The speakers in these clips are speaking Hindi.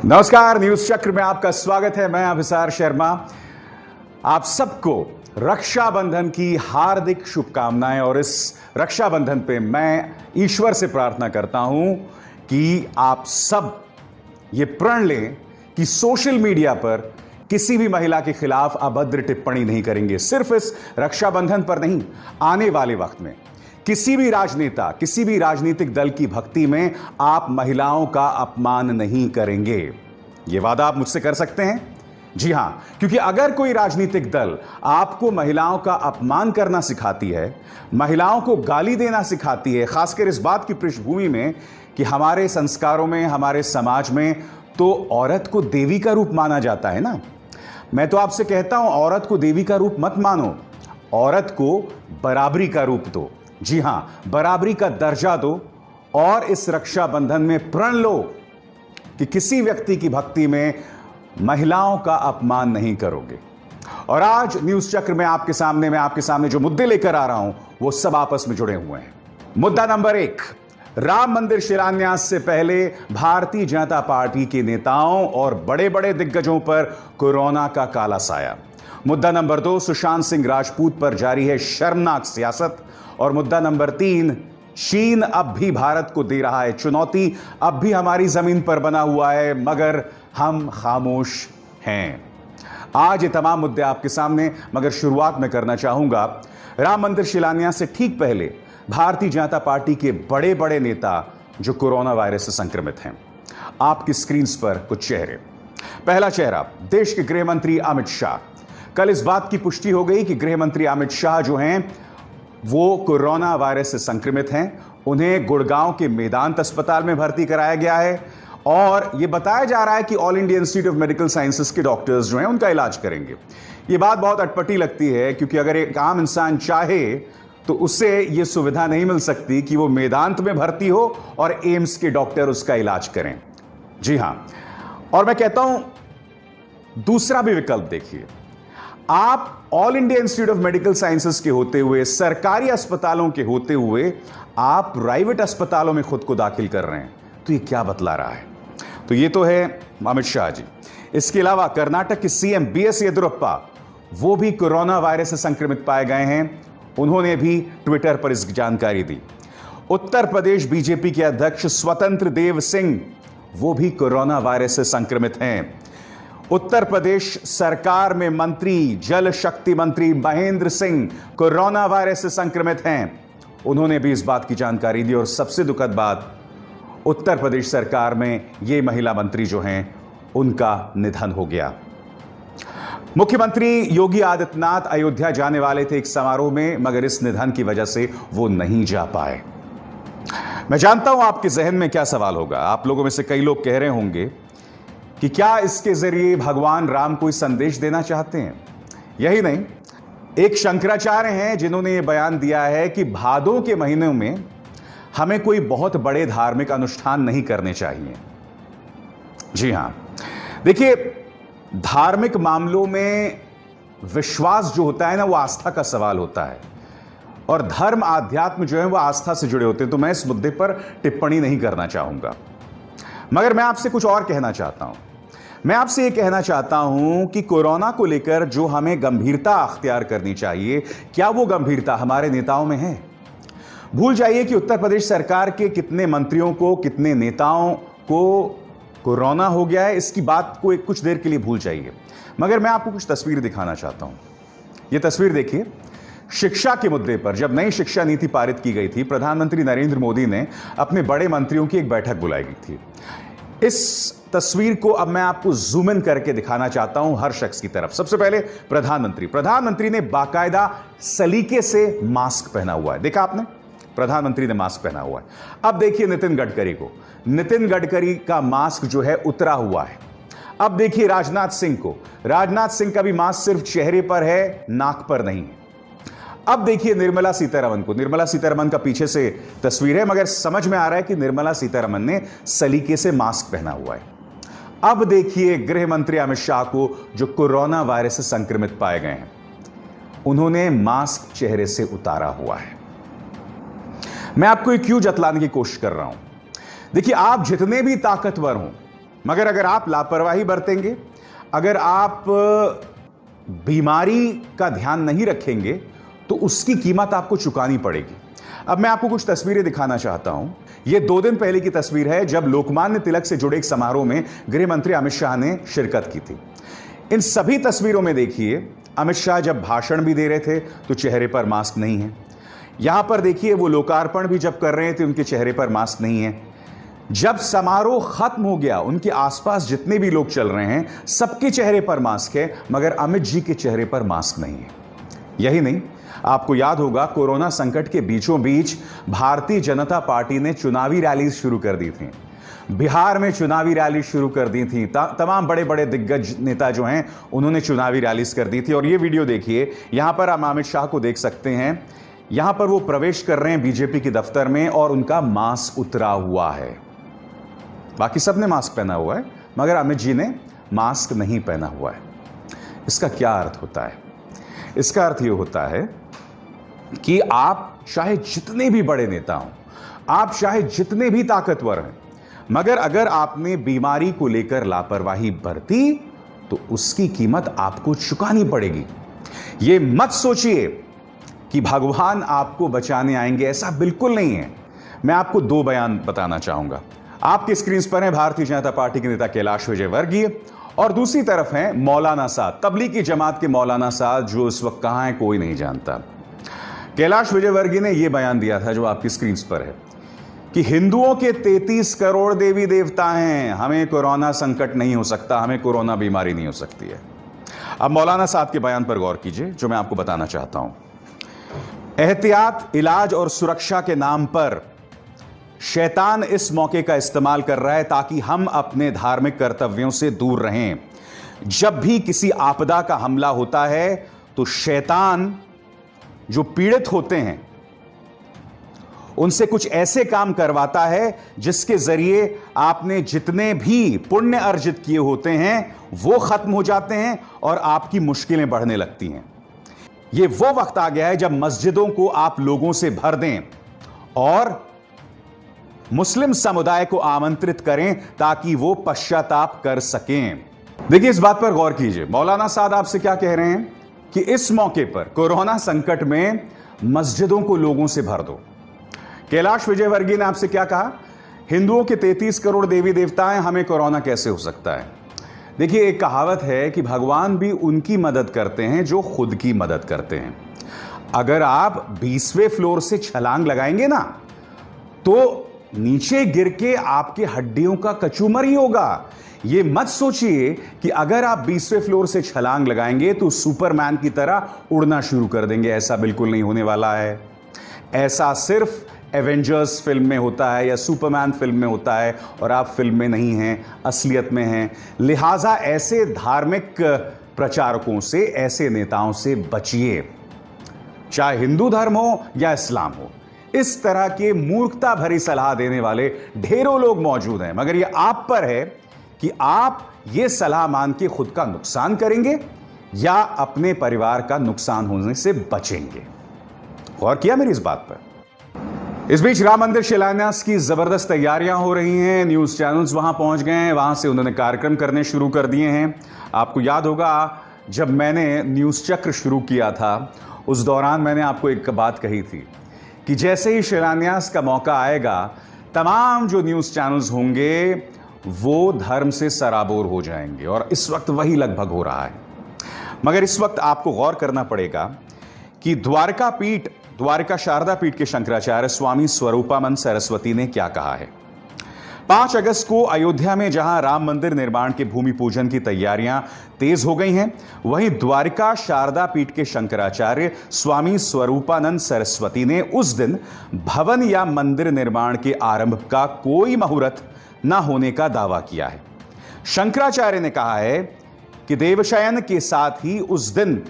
नमस्कार, न्यूज चक्र में आपका स्वागत है। मैं अभिसार शर्मा। आप सबको रक्षाबंधन की हार्दिक शुभकामनाएं। और इस रक्षाबंधन पे मैं ईश्वर से प्रार्थना करता हूं कि आप सब ये प्रण लें कि सोशल मीडिया पर किसी भी महिला के खिलाफ अभद्र टिप्पणी नहीं करेंगे। सिर्फ इस रक्षाबंधन पर नहीं, आने वाले वक्त में किसी भी राजनेता, किसी भी राजनीतिक दल की भक्ति में आप महिलाओं का अपमान नहीं करेंगे। यह वादा आप मुझसे कर सकते हैं? जी हां, क्योंकि अगर कोई राजनीतिक दल आपको महिलाओं का अपमान करना सिखाती है, महिलाओं को गाली देना सिखाती है, खासकर इस बात की पृष्ठभूमि में कि हमारे संस्कारों में, हमारे समाज में तो औरत को देवी का रूप माना जाता है ना। मैं तो आपसे कहता हूं, औरत को देवी का रूप मत मानो, औरत को बराबरी का रूप दो। जी हां, बराबरी का दर्जा दो। और इस रक्षाबंधन में प्रण लो कि किसी व्यक्ति की भक्ति में महिलाओं का अपमान नहीं करोगे। और आज न्यूज चक्र में आपके सामने जो मुद्दे लेकर आ रहा हूं, वो सब आपस में जुड़े हुए हैं। मुद्दा नंबर 1, राम मंदिर शिलान्यास से पहले भारतीय जनता पार्टी के नेताओं और बड़े बड़े दिग्गजों पर कोरोना का काला साया। मुद्दा नंबर 2, सुशांत सिंह राजपूत पर जारी है शर्मनाक सियासत। और मुद्दा नंबर 3, चीन अब भी भारत को दे रहा है चुनौती। अब भी हमारी जमीन पर बना हुआ है, मगर हम खामोश हैं। आज ये तमाम मुद्दे आपके सामने, मगर शुरुआत में करना चाहूंगा राम मंदिर शिलान्यास से ठीक पहले भारतीय जनता पार्टी के बड़े बड़े नेता जो कोरोना वायरस से संक्रमित हैं। आपकी स्क्रीन पर कुछ चेहरे। पहला चेहरा, देश के गृह मंत्री अमित शाह। कल इस बात की पुष्टि हो गई कि गृह मंत्री अमित शाह जो हैं वो कोरोना वायरस से संक्रमित हैं। उन्हें गुड़गांव के मेदांत अस्पताल में भर्ती कराया गया है और यह बताया जा रहा है कि all India institute of medical sciences के डॉक्टर्स जो हैं उनका इलाज करेंगे। यह बात बहुत अटपटी लगती है, क्योंकि अगर एक आम इंसान चाहे तो उससे यह सुविधा नहीं मिल सकती कि वो मेदांत में भर्ती हो और एम्स के डॉक्टर उसका इलाज करें। जी हां, और मैं कहता हूं दूसरा भी विकल्प देखिए। आप all India institute of medical sciences के होते हुए, सरकारी अस्पतालों के होते हुए, आप प्राइवेट अस्पतालों में खुद को दाखिल कर रहे हैं, तो ये क्या बतला रहा है? तो ये तो है अमित शाह जी। इसके अलावा कर्नाटक के सीएम बीएस येदियुरप्पा, वो भी कोरोना वायरस से संक्रमित पाए गए हैं। उन्होंने भी ट्विटर पर इस जानकारी दी। उत्तर प्रदेश बीजेपी के अध्यक्ष स्वतंत्र देव सिंह, वो भी कोरोना वायरस से संक्रमित हैं। उत्तर प्रदेश सरकार में मंत्री, जल शक्ति मंत्री महेंद्र सिंह कोरोना वायरस से संक्रमित हैं। उन्होंने भी इस बात की जानकारी दी। और सबसे दुखद बात, उत्तर प्रदेश सरकार में ये महिला मंत्री जो हैं उनका निधन हो गया। मुख्यमंत्री योगी आदित्यनाथ अयोध्या जाने वाले थे एक समारोह में, मगर इस निधन की वजह से वो नहीं जा पाए। मैं जानता हूं आपके जहन में क्या सवाल होगा। आप लोगों में से कई लोग कह रहे होंगे कि क्या इसके जरिए भगवान राम कोई संदेश देना चाहते हैं? यही नहीं, एक शंकराचार्य हैं जिन्होंने यह बयान दिया है कि भादों के महीनों में हमें कोई बहुत बड़े धार्मिक अनुष्ठान नहीं करने चाहिए। जी हां, देखिए, धार्मिक मामलों में विश्वास जो होता है ना, वो आस्था का सवाल होता है। और धर्म, आध्यात्म जो है वो आस्था से जुड़े होते हैं। तो मैं इस मुद्दे पर टिप्पणी नहीं करना चाहूंगा, मगर मैं आपसे कुछ और कहना चाहता हूं। मैं आपसे यह कहना चाहता हूं कि कोरोना को लेकर जो हमें गंभीरता अख्तियार करनी चाहिए, क्या वो गंभीरता हमारे नेताओं में है? भूल जाइए कि उत्तर प्रदेश सरकार के कितने मंत्रियों को, कितने नेताओं को कोरोना हो गया है, इसकी बात को कुछ देर के लिए भूल जाइए। मगर मैं आपको कुछ तस्वीर दिखाना चाहता हूं। यह तस्वीर देखिए। शिक्षा के मुद्दे पर जब नई शिक्षा नीति पारित की गई थी, प्रधानमंत्री नरेंद्र मोदी ने अपने बड़े मंत्रियों की एक बैठक बुलाई गई थी। इस तस्वीर को अब मैं आपको जूम इन करके दिखाना चाहता हूं हर शख्स की तरफ। सबसे पहले प्रधानमंत्री ने बाकायदा सलीके से मास्क पहना हुआ है। देखा आपने? प्रधानमंत्री ने मास्क पहना हुआ है। अब देखिए नितिन गडकरी को। नितिन गडकरी का मास्क जो है उतरा हुआ है। अब देखिए राजनाथ सिंह को। राजनाथ सिंह का भी मास्क सिर्फ चेहरे पर है, नाक पर नहीं है। अब देखिए निर्मला सीतारमण को। निर्मला सीतारमण का पीछे से तस्वीर है, मगर समझ में आ रहा है कि निर्मला सीतारमण ने सलीके से मास्क पहना हुआ है। अब देखिए गृह मंत्री अमित शाह को, जो कोरोना वायरस से संक्रमित पाए गए हैं। उन्होंने मास्क चेहरे से उतारा हुआ है। मैं आपको एक क्यों जतलाने की कोशिश कर रहा हूं। देखिए, आप जितने भी ताकतवर हों, मगर अगर आप लापरवाही बरतेंगे, अगर आप बीमारी का ध्यान नहीं रखेंगे, तो उसकी कीमत आपको चुकानी पड़ेगी। अब मैं आपको कुछ तस्वीरें दिखाना चाहता हूं। यह 2 दिन पहले की तस्वीर है, जब लोकमान्य तिलक से जुड़े एक समारोह में गृह मंत्री अमित शाह ने शिरकत की थी। इन सभी तस्वीरों में देखिए, अमित शाह जब भाषण भी दे रहे थे तो चेहरे पर मास्क नहीं है। यहां पर देखिए, वो लोकार्पण भी जब कर रहे थे, उनके चेहरे पर मास्क नहीं है। जब समारोह खत्म हो गया, उनके आसपास जितने भी लोग चल रहे हैं, सबके चेहरे पर मास्क है, मगर अमित जी के चेहरे पर मास्क नहीं है। यही नहीं, आपको याद होगा, कोरोना संकट के बीचों बीच भारतीय जनता पार्टी ने चुनावी रैली शुरू कर दी थी। बिहार में चुनावी रैली शुरू कर दी थी। तमाम बड़े बड़े दिग्गज नेता जो हैं, उन्होंने चुनावी रैलीज कर दी थी। और ये वीडियो देखिए, यहां पर आप अमित शाह को देख सकते हैं। यहां पर वो प्रवेश कर रहे हैं बीजेपी के दफ्तर में और उनका मास्क उतरा हुआ है। बाकी सबने मास्क पहना हुआ है, मगर अमित जी ने मास्क नहीं पहना हुआ है। इसका क्या अर्थ होता है? इसका अर्थ यह होता है कि आप चाहे जितने भी बड़े नेता हों, आप चाहे जितने भी ताकतवर हैं, मगर अगर आपने बीमारी को लेकर लापरवाही बरती, तो उसकी कीमत आपको चुकानी पड़ेगी। यह मत सोचिए कि भगवान आपको बचाने आएंगे, ऐसा बिल्कुल नहीं है। मैं आपको 2 बयान बताना चाहूंगा। आपकी स्क्रीन पर है भारतीय जनता पार्टी के नेता कैलाश विजयवर्गीय, और दूसरी तरफ है मौलाना साद, तबलीगी जमात के मौलाना साद, जो इस वक्त कहां है कोई नहीं जानता। कैलाश विजयवर्गीय ने यह बयान दिया था, जो आपकी स्क्रीन पर है, कि हिंदुओं के 33 करोड़ देवी देवता हैं, हमें कोरोना संकट नहीं हो सकता, हमें कोरोना बीमारी नहीं हो सकती है। अब मौलाना साद के बयान पर गौर कीजिए, जो मैं आपको बताना चाहता हूं। एहतियात, इलाज और सुरक्षा के नाम पर शैतान इस मौके का इस्तेमाल कर रहा है ताकि हम अपने धार्मिक कर्तव्यों से दूर रहें। जब भी किसी आपदा का हमला होता है, तो शैतान जो पीड़ित होते हैं, उनसे कुछ ऐसे काम करवाता है जिसके जरिए आपने जितने भी पुण्य अर्जित किए होते हैं, वो खत्म हो जाते हैं और आपकी मुश्किलें बढ़ने लगती हैं। यह वो वक्त आ गया है जब मस्जिदों को आप लोगों से भर दें और मुस्लिम समुदाय को आमंत्रित करें ताकि वो पश्चाताप कर सकें। देखिए, इस बात पर गौर कीजिए, मौलाना साद आपसे क्या कह रहे हैं कि इस मौके पर कोरोना संकट में मस्जिदों को लोगों से भर दो। कैलाश विजयवर्गीय ने आपसे क्या कहा? हिंदुओं के 33 करोड़ देवी देवता हैं, हमें कोरोना कैसे हो सकता है? देखिए, एक कहावत है कि भगवान भी उनकी मदद करते हैं जो खुद की मदद करते हैं। अगर आप 20वें फ्लोर से छलांग लगाएंगे ना, तो नीचे गिर के आपके हड्डियों का कचूमर ही होगा। यह मत सोचिए कि अगर आप 20वें फ्लोर से छलांग लगाएंगे तो सुपरमैन की तरह उड़ना शुरू कर देंगे। ऐसा बिल्कुल नहीं होने वाला है। ऐसा सिर्फ एवेंजर्स फिल्म में होता है या सुपरमैन फिल्म में होता है, और आप फिल्म में नहीं हैं, असलियत में हैं। लिहाजा ऐसे धार्मिक प्रचारकों से, ऐसे नेताओं से बचिए, चाहे हिंदू धर्म हो या इस्लाम हो। इस तरह के मूर्खता भरी सलाह देने वाले ढेरों लोग मौजूद हैं, मगर यह आप पर है कि आप यह सलाह मान के खुद का नुकसान करेंगे या अपने परिवार का नुकसान होने से बचेंगे। गौर किया मेरी इस बात पर? इस बीच राम मंदिर शिलान्यास की जबरदस्त तैयारियां हो रही हैं। न्यूज चैनल्स वहां पहुंच गए हैं, वहां से उन्होंने कार्यक्रम करने शुरू कर दिए हैं। आपको याद होगा, जब मैंने न्यूज चक्र शुरू किया था, उस दौरान मैंने आपको एक बात कही थी कि जैसे ही शिलान्यास का मौका आएगा, तमाम जो न्यूज चैनल्स होंगे वो धर्म से सराबोर हो जाएंगे, और इस वक्त वही लगभग हो रहा है। मगर इस वक्त आपको गौर करना पड़ेगा कि द्वारका शारदा पीठ के शंकराचार्य स्वामी स्वरूपानंद सरस्वती ने क्या कहा है। 5 अगस्त को अयोध्या में जहां राम मंदिर निर्माण के भूमि पूजन की तैयारियां तेज हो गई हैं, वहीं द्वारका शारदा पीठ के शंकराचार्य स्वामी स्वरूपानंद सरस्वती ने उस दिन भवन या मंदिर निर्माण के आरंभ का कोई मुहूर्त न होने का दावा किया है। शंकराचार्य ने कहा है कि देवशयन के साथ ही उस दिन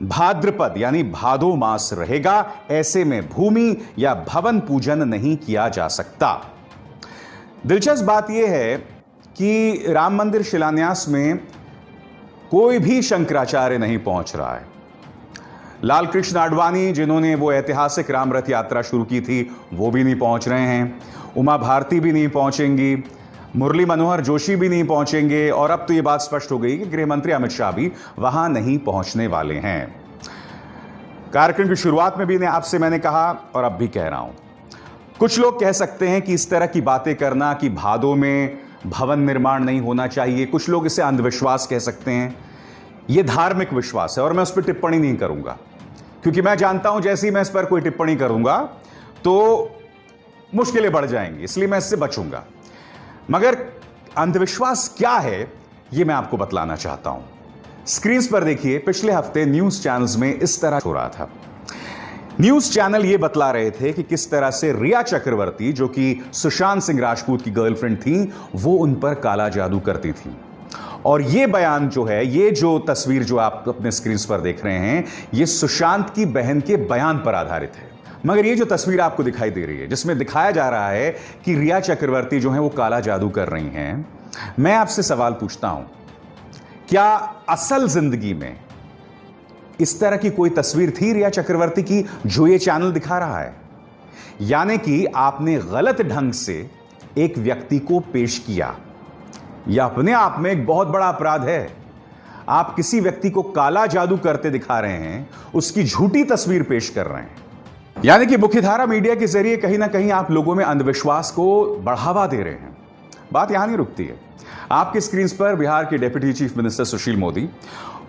भाद्रपद यानी भादो मास रहेगा, ऐसे में भूमि या भवन पूजन नहीं किया जा सकता। दिलचस्प बात यह है कि राम मंदिर शिलान्यास में कोई भी शंकराचार्य नहीं पहुंच रहा है। लाल कृष्ण आडवाणी, जिन्होंने वो ऐतिहासिक राम रथ यात्रा शुरू की थी, वो भी नहीं पहुंच रहे हैं। उमा भारती भी नहीं पहुंचेंगी। मुरली मनोहर जोशी भी नहीं पहुंचेंगे और अब तो यह बात स्पष्ट हो गई कि गृह मंत्री अमित शाह भी वहां नहीं पहुंचने वाले हैं। कार्यक्रम की शुरुआत में भी आपसे मैंने कहा और अब भी कह रहा हूं, कुछ लोग कह सकते हैं कि इस तरह की बातें करना कि भादों में भवन निर्माण नहीं होना चाहिए, कुछ लोग इसे अंधविश्वास कह सकते हैं। यह धार्मिक विश्वास है और मैं उस पर टिप्पणी नहीं करूंगा, क्योंकि मैं जानता हूं जैसे ही मैं इस पर कोई टिप्पणी करूंगा तो मुश्किलें बढ़ जाएंगी, इसलिए मैं इससे बचूंगा। मगर अंधविश्वास क्या है यह मैं आपको बतलाना चाहता हूं। स्क्रीन पर देखिए, पिछले हफ्ते न्यूज चैनल्स में इस तरह हो रहा था। न्यूज चैनल यह बतला रहे थे कि किस तरह से रिया चक्रवर्ती, जो कि सुशांत सिंह राजपूत की गर्लफ्रेंड थी, वो उन पर काला जादू करती थी। और यह बयान जो है, ये जो तस्वीर जो आप अपने स्क्रीन पर देख रहे हैं, यह सुशांत की बहन के बयान पर आधारित है। मगर ये जो तस्वीर आपको दिखाई दे रही है, जिसमें दिखाया जा रहा है कि रिया चक्रवर्ती जो है वो काला जादू कर रही हैं, मैं आपसे सवाल पूछता हूं, क्या असल जिंदगी में इस तरह की कोई तस्वीर थी रिया चक्रवर्ती की जो ये चैनल दिखा रहा है? यानी कि आपने गलत ढंग से एक व्यक्ति को पेश किया। यह अपने आप में एक बहुत बड़ा अपराध है। आप किसी व्यक्ति को काला जादू करते दिखा रहे हैं, उसकी झूठी तस्वीर पेश कर रहे हैं। यानी कि मुख्यधारा मीडिया के जरिए कहीं ना कहीं आप लोगों में अंधविश्वास को बढ़ावा दे रहे हैं। बात यहां नहीं रुकती है। आपके स्क्रीन पर बिहार के deputy chief minister Sushil Modi,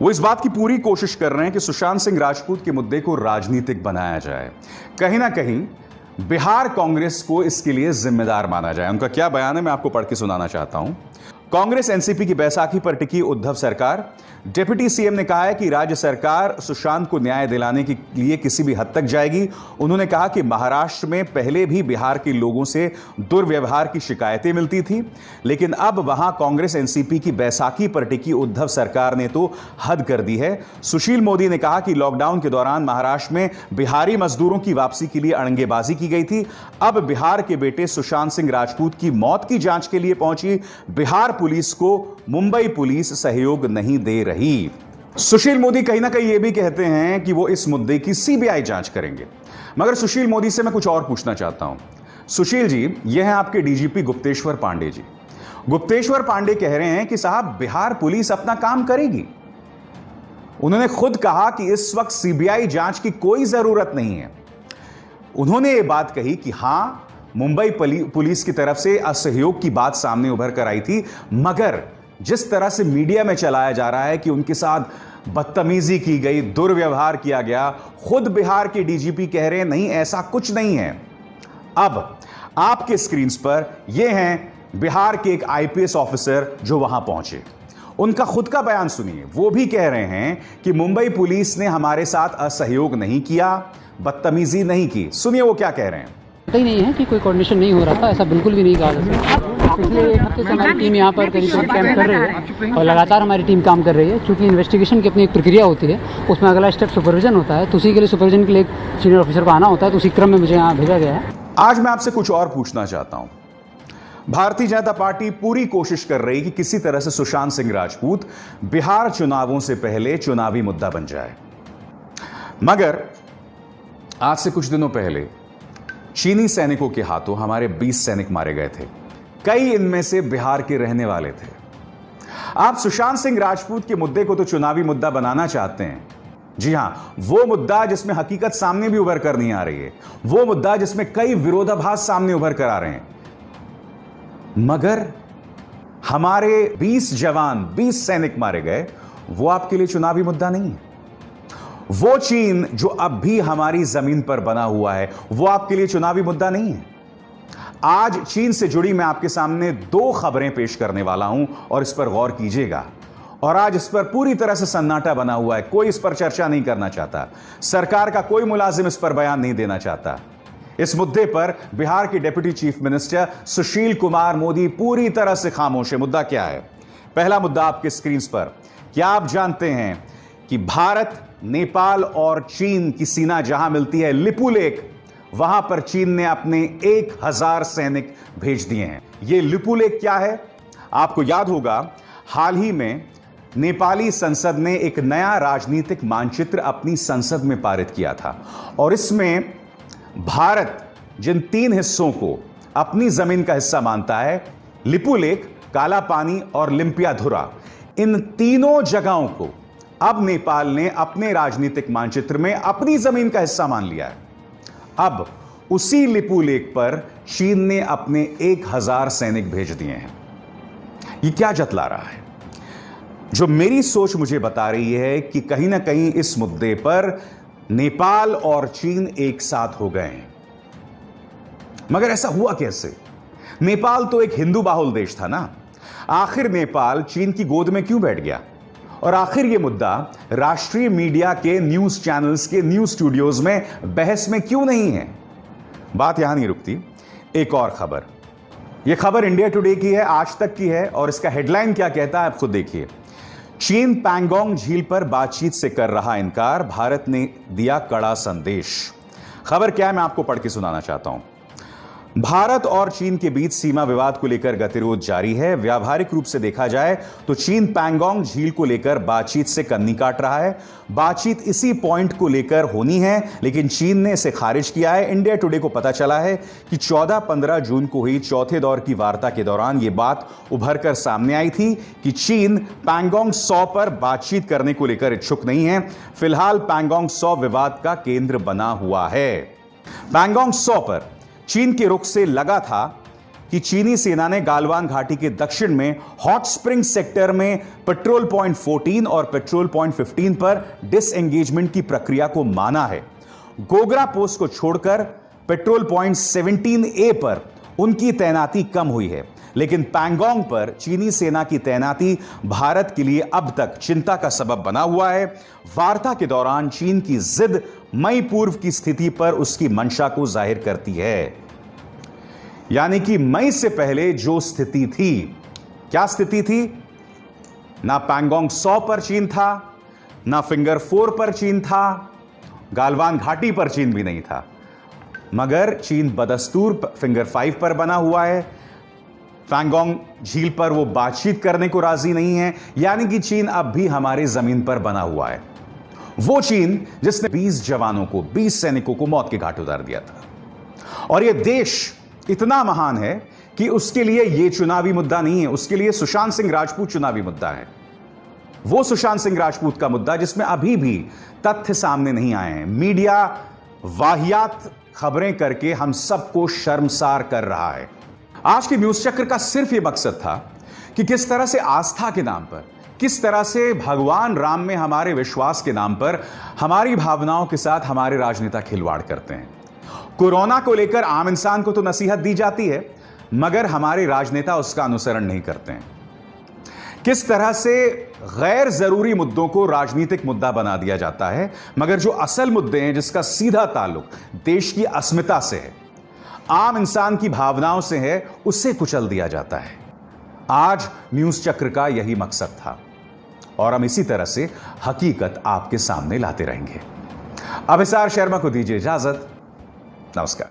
वो इस बात की पूरी कोशिश कर रहे हैं कि सुशांत सिंह राजपूत के मुद्दे को राजनीतिक बनाया जाए। कहीं ना कहीं बिहार कांग्रेस को इसके लिए जिम्मेदार माना जाए। उनका क्या बयान है, मैं आपको पढ़ के सुनाना चाहता हूं। कांग्रेस एनसीपी की बैसाखी पर टिकी उद्धव सरकार। डिप्टी सीएम ने कहा है कि राज्य सरकार सुशांत को न्याय दिलाने के लिए किसी भी हद तक जाएगी। उन्होंने कहा कि महाराष्ट्र में पहले भी बिहार के लोगों से दुर्व्यवहार की शिकायतें मिलती थी, लेकिन अब वहां कांग्रेस एनसीपी की बैसाखी पर टिकी उद्धव सरकार ने तो हद कर दी है। सुशील मोदी ने कहा कि लॉकडाउन के दौरान महाराष्ट्र में बिहारी मजदूरों की वापसी के लिए अड़ंगेबाजी की गई थी। अब बिहार के बेटे सुशांत सिंह राजपूत की मौत की जांच के लिए पहुंची बिहार पुलिस को मुंबई पुलिस सहयोग नहीं दे रही। सुशील मोदी कहीं ना कहीं यह भी कहते हैं कि वो इस मुद्दे की सीबीआई जांच करेंगे। मगर सुशील मोदी से मैं कुछ और पूछना चाहता हूं। सुशील जी, यह है आपके डीजीपी गुप्तेश्वर पांडे जी। गुप्तेश्वर पांडे कह रहे हैं कि साहब बिहार पुलिस अपना काम करेगी। उन्होंने खुद कहा कि इस वक्त सीबीआई जांच की कोई जरूरत नहीं है। उन्होंने यह बात कही कि हां, मुंबई पुलिस की तरफ से असहयोग की बात सामने उभर कर आई थी, मगर जिस तरह से मीडिया में चलाया जा रहा है कि उनके साथ बदतमीजी की गई, दुर्व्यवहार किया गया, खुद बिहार के डीजीपी कह रहे हैं नहीं, ऐसा कुछ नहीं है। अब आपके स्क्रीन पर यह हैं बिहार के एक आईपीएस ऑफिसर जो वहां पहुंचे। उनका खुद का बयान सुनिए। वो भी कह रहे हैं कि मुंबई पुलिस ने हमारे साथ असहयोग नहीं किया, बदतमीजी नहीं की। सुनिए वो क्या कह रहे हैं। पता ही नहीं है कि कोई कोऑर्डिनेशन नहीं हो रहा था, ऐसा बिल्कुल भी नहीं कहा जा सकता। पिछले एक हफ्ते से हमारी टीम यहाँ पर करीब कैंप कर रही है और लगातार हमारी टीम काम कर रही है। क्योंकि इन्वेस्टिगेशन की अपनी एक प्रक्रिया होती है, उसमें अगला स्टेप सुपरविजन होता है, तो उसी के लिए सुपरविजन के लिए एक सीनियर ऑफिसर को आना होता है, तो उसी क्रम में मुझे यहाँ भेजा गया है। आज मैं आपसे कुछ और पूछना चाहता हूं। भारतीय जनता पार्टी पूरी कोशिश कर रही कि किसी तरह से सुशांत सिंह राजपूत बिहार चुनावों से पहले चुनावी मुद्दा बन जाए। मगर आज से कुछ दिनों पहले चीनी सैनिकों के हाथों हमारे 20 सैनिक मारे गए थे। कई इनमें से बिहार के रहने वाले थे। आप सुशांत सिंह राजपूत के मुद्दे को तो चुनावी मुद्दा बनाना चाहते हैं। जी हां, वो मुद्दा जिसमें हकीकत सामने भी उभर कर नहीं आ रही है, वो मुद्दा जिसमें कई विरोधाभास सामने उभर कर आ रहे हैं। मगर हमारे 20 जवान, 20 सैनिक मारे गए, वो आपके लिए चुनावी मुद्दा नहीं है। वो चीन जो अब भी हमारी जमीन पर बना हुआ है, वो आपके लिए चुनावी मुद्दा नहीं है। आज चीन से जुड़ी मैं आपके सामने 2 खबरें पेश करने वाला हूं और इस पर गौर कीजिएगा। और आज इस पर पूरी तरह से सन्नाटा बना हुआ है, कोई इस पर चर्चा नहीं करना चाहता। सरकार का कोई मुलाजिम इस पर बयान नहीं देना चाहता। इस मुद्दे पर बिहार के deputy chief minister Sushil Kumar Modi पूरी तरह से खामोश है। मुद्दा क्या है? पहला मुद्दा आपके स्क्रीन पर। क्या आप जानते हैं कि भारत, नेपाल और चीन की सीमा जहां मिलती है, लिपुलेख, वहां पर चीन ने अपने 1000 सैनिक भेज दिए हैं। यह लिपुलेख क्या है? आपको याद होगा, हाल ही में नेपाली संसद ने एक नया राजनीतिक मानचित्र अपनी संसद में पारित किया था और इसमें भारत जिन 3 हिस्सों को अपनी जमीन का हिस्सा मानता है, लिपुलेख, काला पानी और लिम्पियाधुरा, इन तीनों जगहों को अब नेपाल ने अपने राजनीतिक मानचित्र में अपनी जमीन का हिस्सा मान लिया है। अब उसी लिपुलेख पर चीन ने अपने 1000 सैनिक भेज दिए हैं। यह क्या जतला रहा है? जो मेरी सोच मुझे बता रही है कि कहीं ना कहीं इस मुद्दे पर नेपाल और चीन एक साथ हो गए हैं। मगर ऐसा हुआ कैसे? नेपाल तो एक हिंदू बाहुल देश था ना। आखिर नेपाल चीन की गोद में क्यों बैठ गया? और आखिर यह मुद्दा राष्ट्रीय मीडिया के न्यूज चैनल्स के न्यूज स्टूडियोज में बहस में क्यों नहीं है? बात यहां नहीं रुकती। एक और खबर, यह खबर इंडिया टुडे की है, आज तक की है, और इसका हेडलाइन क्या कहता है आप खुद देखिए। चीन पैंगोंग झील पर बातचीत से कर रहा इनकार, भारत ने दिया कड़ा संदेश। खबर क्या है मैं आपको पढ़ के सुनाना चाहता हूं। भारत और चीन के बीच सीमा विवाद को लेकर गतिरोध जारी है। व्यावहारिक रूप से देखा जाए तो चीन पैंगोंग झील को लेकर बातचीत से कन्नी काट रहा है। बातचीत इसी पॉइंट को लेकर होनी है, लेकिन चीन ने इसे खारिज किया है। इंडिया टुडे को पता चला है कि 14-15 जून को हुई चौथे दौर की वार्ता के दौरान यह बात उभर कर सामने आई थी कि चीन पैंगोंग 100 पर बातचीत करने को लेकर इच्छुक नहीं है। फिलहाल पैंगोंग 100 विवाद का केंद्र बना हुआ है। पैंगोंग 100 पर चीन के रुख से लगा था कि चीनी सेना ने गालवान घाटी के दक्षिण में हॉट स्प्रिंग सेक्टर में पेट्रोल पॉइंट 14 और पेट्रोल पॉइंट 15 पर डिसएंगेजमेंट की प्रक्रिया को माना है। गोगरा पोस्ट को छोड़कर पेट्रोल पॉइंट 17A पर उनकी तैनाती कम हुई है, लेकिन पैंगोंग पर चीनी सेना की तैनाती भारत के लिए अब तक चिंता का सबब बना हुआ है। वार्ता के दौरान चीन की जिद मई पूर्व की स्थिति पर उसकी मंशा को जाहिर करती है। यानी कि मई से पहले जो स्थिति थी, क्या स्थिति थी? ना पैंगोंग 100 पर चीन था, ना फिंगर 4 पर चीन था, गालवान घाटी पर चीन भी नहीं था, मगर चीन बदस्तूर फिंगर 5 पर बना हुआ है। पैंगोंग झील पर वो बातचीत करने को राजी नहीं है। यानी कि चीन अब भी हमारी जमीन पर बना हुआ है। वो चीन जिसने 20 जवानों को, 20 सैनिकों को मौत के घाट उतार दिया था। और यह देश इतना महान है कि उसके लिए यह चुनावी मुद्दा नहीं है, उसके लिए सुशांत सिंह राजपूत चुनावी मुद्दा है। वो सुशांत सिंह राजपूत का मुद्दा जिसमें अभी भी तथ्य सामने नहीं आए हैं। मीडिया वाहियात खबरें करके हम सबको शर्मसार कर रहा है। आज के न्यूज चक्र का सिर्फ यह मकसद था कि किस तरह से आस्था के नाम पर, किस तरह से भगवान राम में हमारे विश्वास के नाम पर हमारी भावनाओं के साथ हमारे राजनेता खिलवाड़ करते हैं। कोरोना को लेकर आम इंसान को तो नसीहत दी जाती है, मगर हमारे राजनेता उसका अनुसरण नहीं करते हैं। किस तरह से गैर जरूरी मुद्दों को राजनीतिक मुद्दा बना दिया जाता है, मगर जो असल मुद्दे हैं, जिसका सीधा ताल्लुक देश की अस्मिता से है, आम इंसान की भावनाओं से है, उससे कुचल दिया जाता है। आज न्यूज चक्र का यही मकसद था और हम इसी तरह से हकीकत आपके सामने लाते रहेंगे। अभिसार शर्मा को दीजिए इजाजत। नमस्कार।